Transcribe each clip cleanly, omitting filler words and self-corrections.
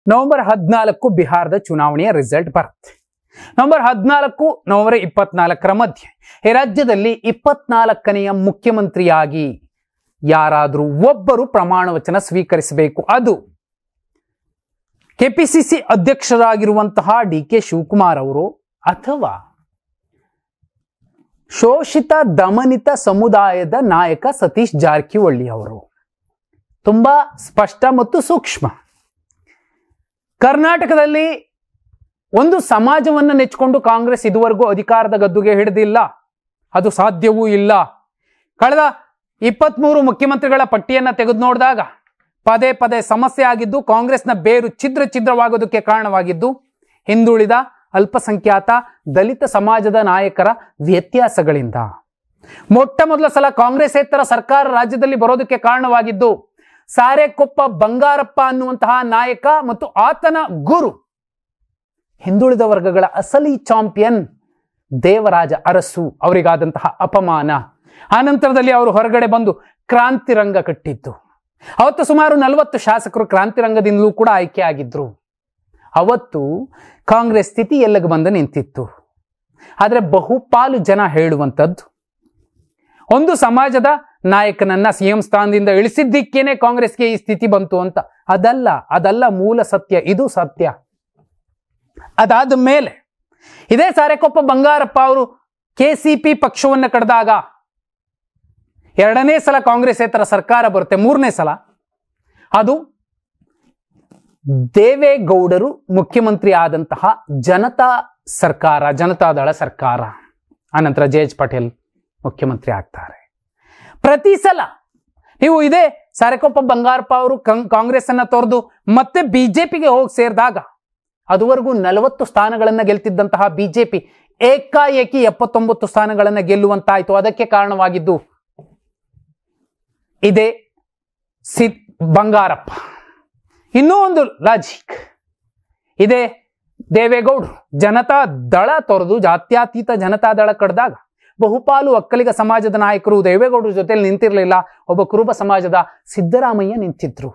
November 14 ಬಿಹಾರದ ಚುನಾವಣೆಯ result ಬರುತ್ತೆ. ನವೆಂಬರ್ 14 ನವೆಂಬರ್ 24 ಮಧ್ಯೆ ಈ ರಾಜ್ಯದಲ್ಲಿ 24ನೇ ಮುಖ್ಯಮಂತ್ರಿಯಾಗಿ ಯಾರಾದರೂ ಒಬ್ಬರು ಪ್ರಮಾಣ ವಚನ ಸ್ವೀಕರಿಸಬೇಕು. ಅದು ಕೆಪಿಸಿಸಿ ಅಧ್ಯಕ್ಷರಾಗಿರುವಂತಹ ಡಿ.ಕೆ. ಶಿವಕುಮಾರ್ ಅವರು ಅಥವಾ ಶೋಷಿತ ದಮನಿತ ಸಮುದಾಯದ ನಾಯಕ ಸತೀಶ್ ಜಾರಕಿಹೊಳಿ ಅವರು. ತುಂಬಾ ಸ್ಪಷ್ಟ ಮತ್ತು ಸೂಕ್ಷ್ಮ. ಕರ್ನಾಟಕದಲ್ಲಿ ಒಂದು ಸಮಾಜವನ್ನು ನೆಚ್ಚಿಕೊಂಡು ಕಾಂಗ್ರೆಸ್ ಇದುವರೆಗೂ ಅಧಿಕಾರದ ಗದ್ದುಗೆ ಹಿಡಿದಿಲ್ಲ, ಅದು ಸಾಧ್ಯವೂ ಇಲ್ಲ. ಕಳೆದ 23 ಮುಖ್ಯಮಂತ್ರಿಗಳ ಪಟ್ಟಿಯನ್ನು ತೆಗೆದು ನೋಡಿದಾಗ ಪದೇ ಪದೇ ಸಮಸ್ಯೆ ಆಗಿದ್ದು, ಕಾಂಗ್ರೆಸ್ನ ಬೇರು ಛಿದ್ರವಾಗೋದಕ್ಕೆ ಕಾರಣವಾಗಿದ್ದು ಹಿಂದುಳಿದ ಅಲ್ಪಸಂಖ್ಯಾತ ದಲಿತ ಸಮಾಜದ ನಾಯಕರ ವ್ಯತ್ಯಾಸಗಳಿಂದ. ಮೊಟ್ಟ ಮೊದಲ ಸಲ ಕಾಂಗ್ರೆಸ್ಸೇತರ ಸರ್ಕಾರ ರಾಜ್ಯದಲ್ಲಿ ಬರೋದಕ್ಕೆ ಕಾರಣವಾಗಿದ್ದು ಸಾರೆಕೊಪ್ಪ ಬಂಗಾರಪ್ಪ ಅನ್ನುವಂತಹ ನಾಯಕ ಮತ್ತು ಆತನ ಗುರು ಹಿಂದುಳಿದ ವರ್ಗಗಳ ಅಸಲಿ ಚಾಂಪಿಯನ್ ದೇವರಾಜ ಅರಸು ಅವರಿಗಾದಂತಹ ಅಪಮಾನ. ಆನಂತರದಲ್ಲಿ ಅವರು ಹೊರಗಡೆ ಬಂದು ಕ್ರಾಂತಿರಂಗ ಕಟ್ಟಿದ್ದು. ಅವತ್ತು ಸುಮಾರು 40 ಶಾಸಕರು ಕ್ರಾಂತಿರಂಗದಿಂದಲೂ ಕೂಡ ಆಯ್ಕೆ ಆಗಿದ್ರು. ಅವತ್ತು ಕಾಂಗ್ರೆಸ್ ಸ್ಥಿತಿ ಎಲ್ಲಿಗೆ ಬಂದು ನಿಂತಿತ್ತು. ಆದರೆ ಬಹುಪಾಲು ಜನ ಹೇಳುವಂಥದ್ದು, ಒಂದು ಸಮಾಜದ ನಾಯಕನನ್ನ ಸಿಎಂ ಸ್ಥಾನದಿಂದ ಇಳಿಸಿದ್ದಕ್ಕೇನೆ ಕಾಂಗ್ರೆಸ್ಗೆ ಈ ಸ್ಥಿತಿ ಬಂತು ಅಂತ. ಅದಲ್ಲ ಮೂಲ ಸತ್ಯ, ಇದು ಸತ್ಯ. ಅದಾದ ಮೇಲೆ ಇದೇ ಸಾರೆಕೊಪ್ಪ ಬಂಗಾರಪ್ಪ ಅವರು ಕೆಸಿಪಿ ಪಕ್ಷವನ್ನು ಕಡ್ದಾಗ 2ನೇ ಸಲ ಕಾಂಗ್ರೆಸ್ಸೇತರ ಸರ್ಕಾರ ಬರುತ್ತೆ. 3ನೇ ಸಲ ಅದು ದೇವೇಗೌಡರು ಮುಖ್ಯಮಂತ್ರಿ ಆದಂತಹ ಜನತಾದಳ ಸರ್ಕಾರ. ಆನಂತರ ಜೆ.ಎಚ್. ಪಟೇಲ್ ಮುಖ್ಯಮಂತ್ರಿ ಆಗ್ತಾರೆ. ಪ್ರತಿ ಸಲ ನೀವು ಇದೇ ಸಾರೆಕೊಪ್ಪ ಬಂಗಾರಪ್ಪ ಅವರು ಕಾಂಗ್ರೆಸ್ ಅನ್ನ ತೊರೆದು ಮತ್ತೆ ಬಿಜೆಪಿಗೆ ಹೋಗಿ ಸೇರಿದಾಗ ಅದುವರೆಗೂ 40 ಸ್ಥಾನಗಳನ್ನು ಗೆಲ್ತಿದ್ದಂತಹ ಬಿಜೆಪಿ ಏಕಾಏಕಿ 79 ಸ್ಥಾನಗಳನ್ನು ಗೆಲ್ಲುವಂತಾಯಿತು. ಅದಕ್ಕೆ ಕಾರಣವಾಗಿದ್ದು ಇದೇ ಬಂಗಾರಪ್ಪ. ಇನ್ನೂ ಒಂದು ಲಾಜಿಕ್, ಇದೇ ದೇವೇಗೌಡರು ಜನತಾ ದಳ ತೊರೆದು ಜಾತ್ಯತೀತ ಜನತಾ ದಳ ಕಡ್ದಾಗ ಬಹುಪಾಲು ಒಕ್ಕಲಿಗ ಸಮಾಜದ ನಾಯಕರು ದೇವೇಗೌಡರ ಜೊತೆಲಿ ನಿಂತಿರಲಿಲ್ಲ. ಒಬ್ಬ ಕುರುಬ ಸಮಾಜದ ಸಿದ್ದರಾಮಯ್ಯ ನಿಂತಿದ್ರು.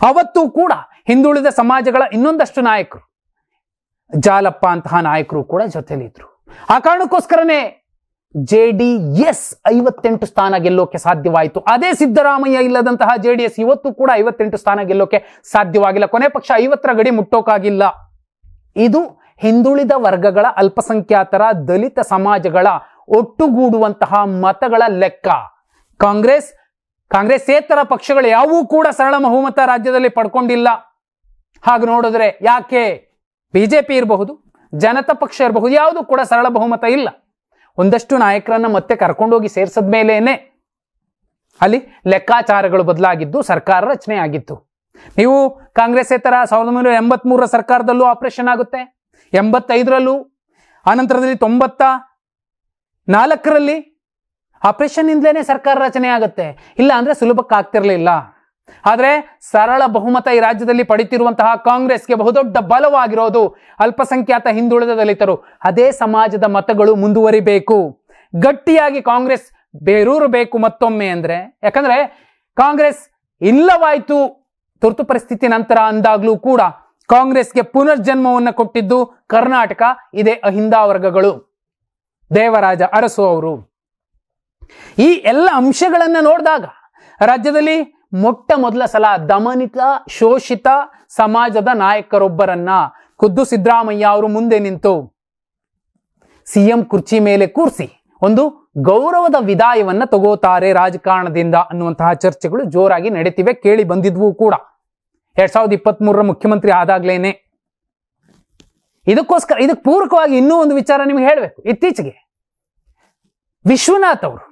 ಅವತ್ತು ಕೂಡ ಹಿಂದುಳಿದ ಸಮಾಜಗಳ ಇನ್ನೊಂದಷ್ಟು ನಾಯಕರು, ಜಾಲಪ್ಪ ಅಂತಹ ನಾಯಕರು ಕೂಡ ಜೊತೆಲಿದ್ರು. ಆ ಕಾರಣಕ್ಕೋಸ್ಕರನೇ ಜೆಡಿಎಸ್ 58 ಸ್ಥಾನ ಗೆಲ್ಲೋಕೆ ಸಾಧ್ಯವಾಯಿತು. ಅದೇ ಸಿದ್ದರಾಮಯ್ಯ ಇಲ್ಲದಂತಹ ಜೆಡಿಎಸ್ ಇವತ್ತು ಕೂಡ 58 ಸ್ಥಾನ ಗೆಲ್ಲೋಕೆ ಸಾಧ್ಯವಾಗಿಲ್ಲ. ಕೊನೆ ಪಕ್ಷ 50ರ ಗಡಿ ಮುಟ್ಟೋಕಾಗಿಲ್ಲ. ಇದು ಹಿಂದುಳಿದ ವರ್ಗಗಳ ಅಲ್ಪಸಂಖ್ಯಾತರ ದಲಿತ ಸಮಾಜಗಳ ಒಟ್ಟುಗೂಡುವಂತಹ ಮತಗಳ ಲೆಕ್ಕ. ಕಾಂಗ್ರೆಸ್ಸೇತರ ಪಕ್ಷಗಳು ಯಾವೂ ಕೂಡ ಸರಳ ಬಹುಮತ ರಾಜ್ಯದಲ್ಲಿ ಪಡ್ಕೊಂಡಿಲ್ಲ. ಹಾಗೆ ನೋಡಿದ್ರೆ ಯಾಕೆ ಬಿಜೆಪಿ ಇರಬಹುದು, ಜನತಾ ಪಕ್ಷ ಇರಬಹುದು, ಯಾವುದು ಕೂಡ ಸರಳ ಬಹುಮತ ಇಲ್ಲ. ಒಂದಷ್ಟು ನಾಯಕರನ್ನ ಮತ್ತೆ ಕರ್ಕೊಂಡೋಗಿ ಸೇರಿಸದ ಮೇಲೇನೆ ಅಲ್ಲಿ ಲೆಕ್ಕಾಚಾರಗಳು ಬದಲಾಗಿದ್ದು ಸರ್ಕಾರ ರಚನೆ ಆಗಿತ್ತು. ನೀವು ಕಾಂಗ್ರೆಸ್ಸೇತರ 1983ರ ಸರ್ಕಾರದಲ್ಲೂ ಆಪರೇಷನ್ ಆಗುತ್ತೆ, 85ರಲ್ಲೂ, ಆನಂತರದಲ್ಲಿ 94ರಲ್ಲಿ ಆಪರೇಷನ್ ಇಂದಲೇನೆ ಸರ್ಕಾರ ರಚನೆ ಆಗುತ್ತೆ. ಇಲ್ಲ ಅಂದ್ರೆ ಸುಲಭಕ್ಕೆ ಆಗ್ತಿರ್ಲಿಲ್ಲ. ಆದ್ರೆ ಸರಳ ಬಹುಮತ ಈ ರಾಜ್ಯದಲ್ಲಿ ಪಡಿತಿರುವಂತಹ ಕಾಂಗ್ರೆಸ್ಗೆ ಬಹುದೊಡ್ಡ ಬಲವಾಗಿರೋದು ಅಲ್ಪಸಂಖ್ಯಾತ ಹಿಂದುಳಿದ ದಲಿತರು. ಅದೇ ಸಮಾಜದ ಮತಗಳು ಮುಂದುವರಿಬೇಕು, ಗಟ್ಟಿಯಾಗಿ ಕಾಂಗ್ರೆಸ್ ಬೇರೂರಬೇಕು ಮತ್ತೊಮ್ಮೆ. ಅಂದ್ರೆ ಯಾಕಂದ್ರೆ ಕಾಂಗ್ರೆಸ್ ಇಲ್ಲವಾಯ್ತು ತುರ್ತು ಪರಿಸ್ಥಿತಿ ನಂತರ ಅಂದಾಗ್ಲೂ ಕೂಡ ಕಾಂಗ್ರೆಸ್ಗೆ ಪುನರ್ಜನ್ಮವನ್ನು ಕೊಟ್ಟಿದ್ದು ಕರ್ನಾಟಕ, ಇದೇ ಅಹಿಂದ ವರ್ಗಗಳು, ದೇವರಾಜ ಅರಸು ಅವರು. ಈ ಎಲ್ಲ ಅಂಶಗಳನ್ನ ನೋಡಿದಾಗ ರಾಜ್ಯದಲ್ಲಿ ಮೊಟ್ಟ ಮೊದಲ ಸಲ ದಮನಿತ ಶೋಷಿತ ಸಮಾಜದ ನಾಯಕರೊಬ್ಬರನ್ನ ಖುದ್ದು ಸಿದ್ದರಾಮಯ್ಯ ಅವರು ಮುಂದೆ ನಿಂತು ಸಿಎಂ ಕುರ್ಚಿ ಮೇಲೆ ಕೂರಿಸಿ ಒಂದು ಗೌರವದ ವಿದಾಯವನ್ನ ತಗೋತಾರೆ ರಾಜಕಾರಣದಿಂದ ಅನ್ನುವಂತಹ ಚರ್ಚೆಗಳು ಜೋರಾಗಿ ನಡೀತಿವೆ, ಕೇಳಿ ಬಂದಿದ್ವು ಕೂಡ 2023ರ ಮುಖ್ಯಮಂತ್ರಿ ಆದಾಗ್ಲೇನೆ. ಇದಕ್ಕೆ ಪೂರಕವಾಗಿ ಇನ್ನೂ ಒಂದು ವಿಚಾರ ನಿಮ್ಗೆ ಹೇಳಬೇಕು. ಇತ್ತೀಚೆಗೆ ವಿಶ್ವನಾಥ್ ಅವರು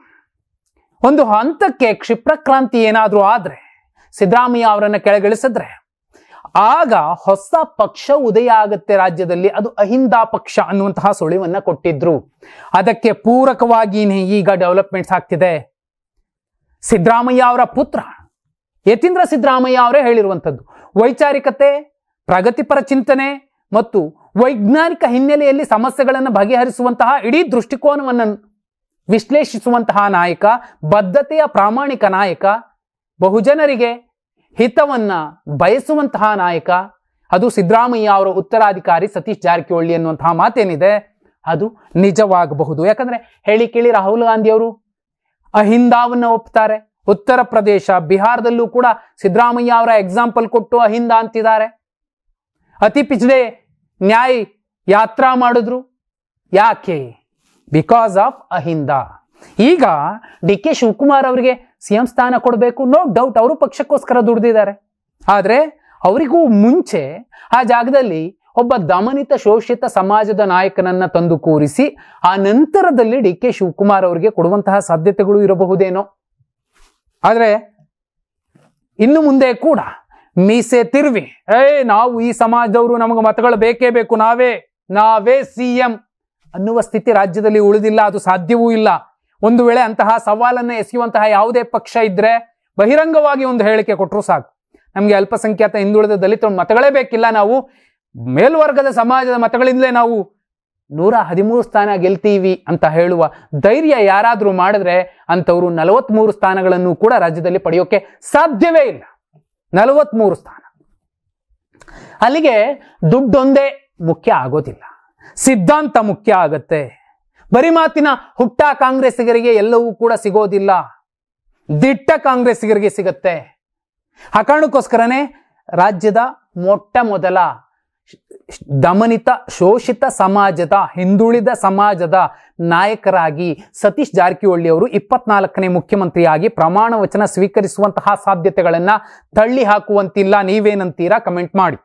ಒಂದು ಹಂತಕ್ಕೆ ಕ್ಷಿಪ್ರಕ್ರಾಂತಿ ಏನಾದ್ರೂ ಆದ್ರೆ, ಸಿದ್ದರಾಮಯ್ಯ ಅವರನ್ನ ಕೆಳಗಿಳಿಸಿದ್ರೆ ಆಗ ಹೊಸ ಪಕ್ಷ ಉದಯ ಆಗುತ್ತೆ ರಾಜ್ಯದಲ್ಲಿ, ಅದು ಅಹಿಂದ ಪಕ್ಷ ಅನ್ನುವಂತಹ ಸುಳಿವನ್ನ ಕೊಟ್ಟಿದ್ರು. ಅದಕ್ಕೆ ಪೂರಕವಾಗಿನೇ ಈಗ ಡೆವಲಪ್ಮೆಂಟ್ಸ್ ಆಗ್ತಿದೆ. ಸಿದ್ದರಾಮಯ್ಯ ಅವರ ಪುತ್ರ ಯತೀಂದ್ರ ಸಿದ್ದರಾಮಯ್ಯ ಅವರೇ ಹೇಳಿರುವಂಥದ್ದು, ವೈಚಾರಿಕತೆ, ಪ್ರಗತಿಪರ ಚಿಂತನೆ ಮತ್ತು ವೈಜ್ಞಾನಿಕ ಹಿನ್ನೆಲೆಯಲ್ಲಿ ಸಮಸ್ಯೆಗಳನ್ನು ಬಗೆಹರಿಸುವಂತಹ ಇಡೀ ದೃಷ್ಟಿಕೋನವನ್ನು ವಿಶ್ಲೇಷಿಸುವಂತಹ ನಾಯಕ, ಬದ್ಧತೆಯ ಪ್ರಾಮಾಣಿಕ ನಾಯಕ, ಬಹುಜನರಿಗೆ ಹಿತವನ್ನ ಬಯಸುವಂತಹ ನಾಯಕ, ಅದು ಸಿದ್ದರಾಮಯ್ಯ ಅವರ ಉತ್ತರಾಧಿಕಾರಿ ಸತೀಶ್ ಜಾರಕಿಹೊಳಿ ಅನ್ನುವಂತಹ ಮಾತೇನಿದೆ ಅದು ನಿಜವಾಗಬಹುದು. ಯಾಕಂದ್ರೆ ಹೇಳಿ ಕೇಳಿ ರಾಹುಲ್ ಗಾಂಧಿ ಅವರು ಅಹಿಂದಾವನ್ನ ಒಪ್ತಾರೆ. ಉತ್ತರ ಪ್ರದೇಶ, ಬಿಹಾರದಲ್ಲೂ ಕೂಡ ಸಿದ್ದರಾಮಯ್ಯ ಅವರ ಎಕ್ಸಾಂಪಲ್ ಕೊಟ್ಟು ಅಹಿಂದ ಅಂತಿದ್ದಾರೆ. ಅತಿ ಪಿछड़े ನ್ಯಾಯ ಯಾತ್ರಾ ಮಾಡಿದ್ರು. ಯಾಕೆ? Because of Ahinda. ಈಗ ಡಿ ಕೆ ಶಿವಕುಮಾರ್ ಅವರಿಗೆ ಸಿಎಂ ಸ್ಥಾನ ಕೊಡಬೇಕು, ನೋ ಡೌಟ್, ಅವರು ಪಕ್ಷಕ್ಕೋಸ್ಕರ ದುಡಿದಿದ್ದಾರೆ. ಆದ್ರೆ ಅವರಿಗೂ ಮುಂಚೆ ಆ ಜಾಗದಲ್ಲಿ ಒಬ್ಬ ದಮನಿತ ಶೋಷಿತ ಸಮಾಜದ ನಾಯಕನನ್ನ ತಂದು ಕೂರಿಸಿ ಆ ನಂತರದಲ್ಲಿ ಡಿ ಕೆ ಶಿವಕುಮಾರ್ ಅವರಿಗೆ ಕೊಡುವಂತಹ ಸಾಧ್ಯತೆಗಳು ಇರಬಹುದೇನೋ. ಆದ್ರೆ ಇನ್ನು ಮುಂದೆ ಕೂಡ ಮೀಸೆ ತಿರುವಿ ನಾವು ಈ ಸಮಾಜದವರು, ನಮಗೆ ಮತಗಳು ಬೇಕೇ ಬೇಕು, ನಾವೇ ಸಿಎಂ ಅನ್ನುವ ಸ್ಥಿತಿ ರಾಜ್ಯದಲ್ಲಿ ಉಳಿದಿಲ್ಲ. ಅದು ಸಾಧ್ಯವೂ ಇಲ್ಲ. ಒಂದು ವೇಳೆ ಅಂತಹ ಸವಾಲನ್ನ ಎಸೆಯುವಂತಹ ಯಾವುದೇ ಪಕ್ಷ ಇದ್ರೆ ಬಹಿರಂಗವಾಗಿ ಒಂದು ಹೇಳಿಕೆ ಕೊಟ್ಟರು ಸಾಕು, ನಮಗೆ ಅಲ್ಪಸಂಖ್ಯಾತ ಹಿಂದುಳಿದ ದಲಿತರ ಮತಗಳೇ ಬೇಕಿಲ್ಲ, ನಾವು ಮೇಲ್ವರ್ಗದ ಸಮಾಜದ ಮತಗಳಿಂದಲೇ ನಾವು 113 ಸ್ಥಾನ ಗೆಲ್ತೀವಿ ಅಂತ ಹೇಳುವ ಧೈರ್ಯ ಯಾರಾದ್ರೂ ಮಾಡಿದ್ರೆ ಅಂತವರು 43 ಸ್ಥಾನಗಳನ್ನು ಕೂಡ ರಾಜ್ಯದಲ್ಲಿ ಪಡೆಯೋಕೆ ಸಾಧ್ಯವೇ ಇಲ್ಲ. 43 ಸ್ಥಾನ. ಅಲ್ಲಿಗೆ ದುಡ್ಡೊಂದೇ ಮುಖ್ಯ ಆಗೋದಿಲ್ಲ, ಸಿದ್ಧಾಂತ ಮುಖ್ಯ ಆಗತ್ತೆ. ಬರಿ ಮಾತಿನ ಹುಟ್ಟ ಕಾಂಗ್ರೆಸ್ಸಿಗರಿಗೆ ಎಲ್ಲವೂ ಕೂಡ ಸಿಗೋದಿಲ್ಲ, ದಿಟ್ಟ ಕಾಂಗ್ರೆಸ್ಸಿಗರಿಗೆ ಸಿಗತ್ತೆ. ಆ ಕಾರಣಕ್ಕೋಸ್ಕರನೇ ರಾಜ್ಯದ ಮೊಟ್ಟ ಮೊದಲ ದಮನಿತ ಶೋಷಿತ ಸಮಾಜದ, ಹಿಂದುಳಿದ ಸಮಾಜದ ನಾಯಕರಾಗಿ ಸತೀಶ್ ಜಾರಕಿಹೊಳಿ ಅವರು 24ನೇ ಮುಖ್ಯಮಂತ್ರಿಯಾಗಿ ಪ್ರಮಾಣ ವಚನ ಸ್ವೀಕರಿಸುವಂತಹ ಸಾಧ್ಯತೆಗಳನ್ನ ತಳ್ಳಿ ಹಾಕುವಂತಿಲ್ಲ. ನೀವೇನಂತೀರಾ? ಕಮೆಂಟ್ ಮಾಡಿ.